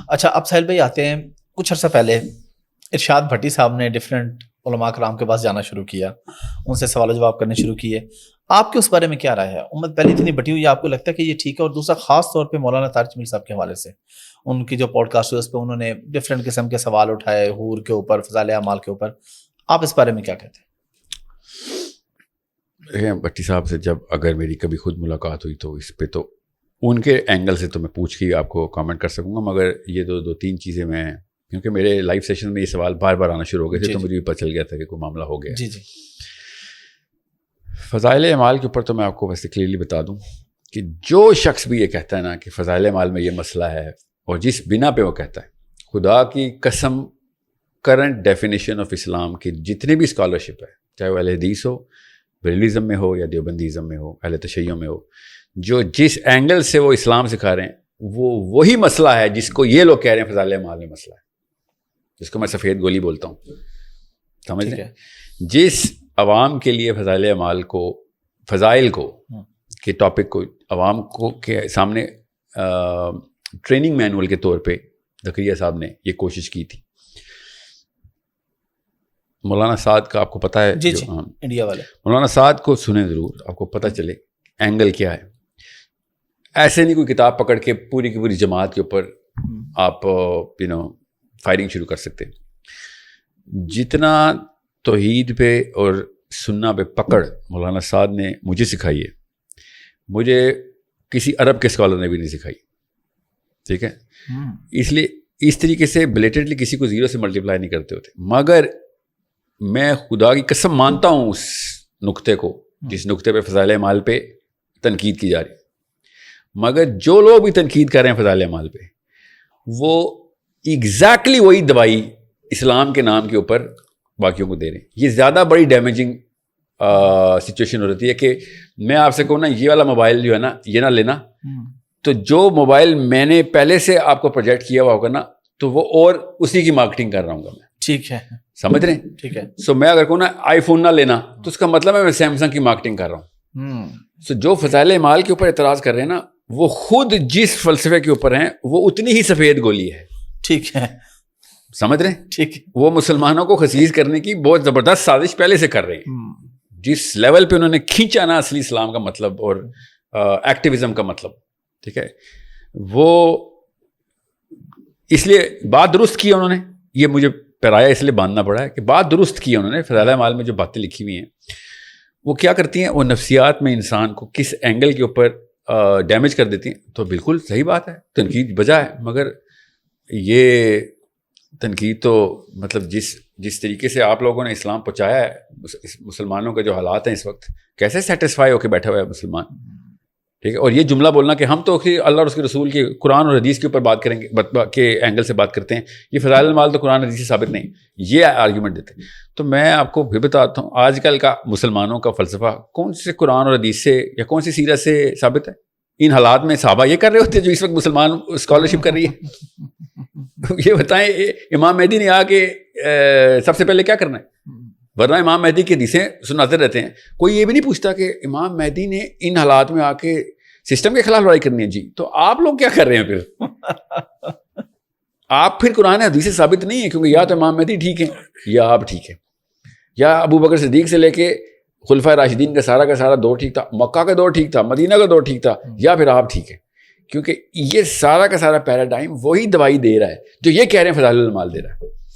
اچھا اب ساحل بھائی آتے ہیں, کچھ عرصہ پہلے ارشاد بھٹی صاحب نے ڈفرینٹ علماء کرام کے پاس جانا شروع کیا, ان سے سوال و جواب کرنے شروع کیے. آپ کے اس بارے میں کیا رائے ہے؟ امت پہلے اتنی بٹی ہوئی ہے, آپ کو لگتا ہے کہ یہ ٹھیک ہے؟ اور دوسرا خاص طور پہ مولانا طارق میر صاحب کے حوالے سے ان کی جو پوڈ کاسٹ ہے اس پہ انہوں نے ڈفرینٹ قسم کے سوال اٹھائے, حور کے اوپر, فضائل اعمال کے اوپر, آپ اس بارے میں کیا کہتے ہیں؟ بھٹی صاحب سے جب اگر میری کبھی خود ملاقات ہوئی تو اس پہ تو ان کے اینگل سے تو میں پوچھ کے آپ کو کامنٹ کر سکوں گا, مگر یہ دو تین چیزیں میں, کیونکہ میرے لائیو سیشن میں یہ سوال بار بار آنا شروع ہو گئے تھے تو مجھے بھی پتہ چل گیا تھا کہ کوئی معاملہ ہو گیا. جی جی. فضائل اعمال کے اوپر تو میں آپ کو ویسے کلیئرلی بتا دوں کہ جو شخص بھی یہ کہتا ہے نا کہ فضائل اعمال میں یہ مسئلہ ہے, اور جس بنا پہ وہ کہتا ہے, خدا کی قسم کرنٹ ڈیفینیشن آف اسلام کی جتنی بھی اسکالرشپ ہے, چاہے وہ اہل حدیث ہو, بریلویزم میں ہو یا دیوبندیزم میں ہو, اہل تشیع میں ہو, جو جس اینگل سے وہ اسلام سکھا رہے ہیں وہ وہی مسئلہ ہے جس کو یہ لوگ کہہ رہے ہیں فضائل اعمال میں مسئلہ ہے, جس کو میں سفید گولی بولتا ہوں. سمجھ لیں, جس عوام کے لیے فضائل اعمال کو, فضائل کو کے ٹاپک کو عوام کو کے سامنے ٹریننگ مینول کے طور پہ زکریا صاحب نے یہ کوشش کی تھی. مولانا سعد کا آپ کو پتہ ہے, جی جی انڈیا والے, مولانا سعد کو سنیں ضرور, آپ کو پتہ چلے اینگل کیا ہے. ایسے نہیں کوئی کتاب پکڑ کے پوری کی پوری جماعت کے اوپر آپ فائرنگ شروع کر سکتے. جتنا توحید پہ اور سننا پہ پکڑ مولانا سعد نے مجھے سکھائی ہے, مجھے کسی عرب کے اسکالر نے بھی نہیں سکھائی. ٹھیک ہے, اس لیے اس طریقے سے بلیٹنٹلی کسی کو زیرو سے ملٹیپلائی نہیں کرتے ہوتے. مگر میں خدا کی قسم مانتا ہوں اس نقطے کو جس نقطے پہ فضائل اعمال پہ تنقید کی جا رہی ہے, مگر جو لوگ بھی تنقید کر رہے ہیں فضائل اعمال پہ, وہ ایگزیکٹلی وہی دوائی اسلام کے نام کے اوپر باقیوں کو دے رہے ہیں. یہ زیادہ بڑی ڈیمیجنگ سچویشن ہو رہی ہے کہ میں آپ سے کہوں نا یہ والا موبائل جو ہے نا یہ نہ لینا, تو جو موبائل میں نے پہلے سے آپ کو پروجیکٹ کیا ہوا ہوگا نا, تو وہ اور اسی کی مارکیٹنگ کر رہا ہوں گا میں. ٹھیک ہے, سمجھ رہے ہیں؟ ٹھیک ہے. سو میں اگر کہوں نا آئی فون نہ لینا, تو اس کا مطلب ہے میں سیمسنگ کی مارکیٹنگ کر رہا ہوں. سو جو فضائل اعمال کے اوپر اعتراض کر رہے ہیں نا, وہ خود جس فلسفے کے اوپر ہیں وہ اتنی ہی سفید گولی ہے. ٹھیک ہے, سمجھ رہے ہیں؟ ٹھیک. وہ مسلمانوں کو خسیس کرنے کی بہت زبردست سازش پہلے سے کر رہے ہیں. جس لیول پہ انہوں نے کھینچا نا اصلی اسلام کا مطلب اور ایکٹیویزم کا مطلب, ٹھیک ہے, وہ اس لیے بات درست کی انہوں نے. یہ مجھے پیرایا اس لیے باندھنا پڑا ہے کہ بات درست کی انہوں نے. فضائل اعمال میں جو باتیں لکھی ہوئی ہیں وہ کیا کرتی ہیں, وہ نفسیات میں انسان کو کس اینگل کے اوپر ڈیمیج کر دیتی ہیں. تو بالکل صحیح بات ہے, تنقید بجا ہے, مگر یہ تنقید تو مطلب جس طریقے سے آپ لوگوں نے اسلام پہنچایا ہے, مسلمانوں کے جو حالات ہیں اس وقت, کیسے سیٹسفائی ہو کے بیٹھا ہوا ہے مسلمان. ٹھیک ہے, اور یہ جملہ بولنا کہ ہم تو اللہ اور اس کے رسول کے قرآن اور حدیث کے اوپر بات کریں گے کے اینگل سے بات کرتے ہیں, یہ فضائل المال تو قرآن حدیث سے ثابت نہیں, یہ آرگیومنٹ دیتے ہیں. تو میں آپ کو بھی بتاتا ہوں آج کل کا مسلمانوں کا فلسفہ کون سے قرآن اور حدیث سے یا کون سی سیرت سے ثابت ہے؟ ان حالات میں صحابہ یہ کر رہے ہوتے جو اس وقت مسلمان اسکالرشپ کر رہی ہے. یہ بتائیں امام مہدی نے آ کے سب سے پہلے کیا کرنا ہے؟ ورنہ امام مہدی کی حدیثیں سناتے رہتے ہیں, کوئی یہ بھی نہیں پوچھتا کہ امام مہدی نے ان حالات میں آ کے سسٹم کے خلاف لڑائی کرنی ہے. جی تو آپ لوگ کیا کر رہے ہیں پھر؟ آپ پھر قرآن حدیث سے ثابت نہیں ہے, کیونکہ یا تو امام مہدی ٹھیک ہے یا آپ ٹھیک ہے, یا ابو بکر صدیق سے لے کے خلفائے راشدین کا سارا دور ٹھیک تھا, مکہ کا دور ٹھیک تھا, مدینہ کا دور ٹھیک تھا, یا پھر آپ ٹھیک ہے. کیونکہ یہ سارا کا سارا پیراڈائم وہی دوائی دے رہا ہے جو یہ کہہ رہے ہیں فضائل المال دے رہا ہے.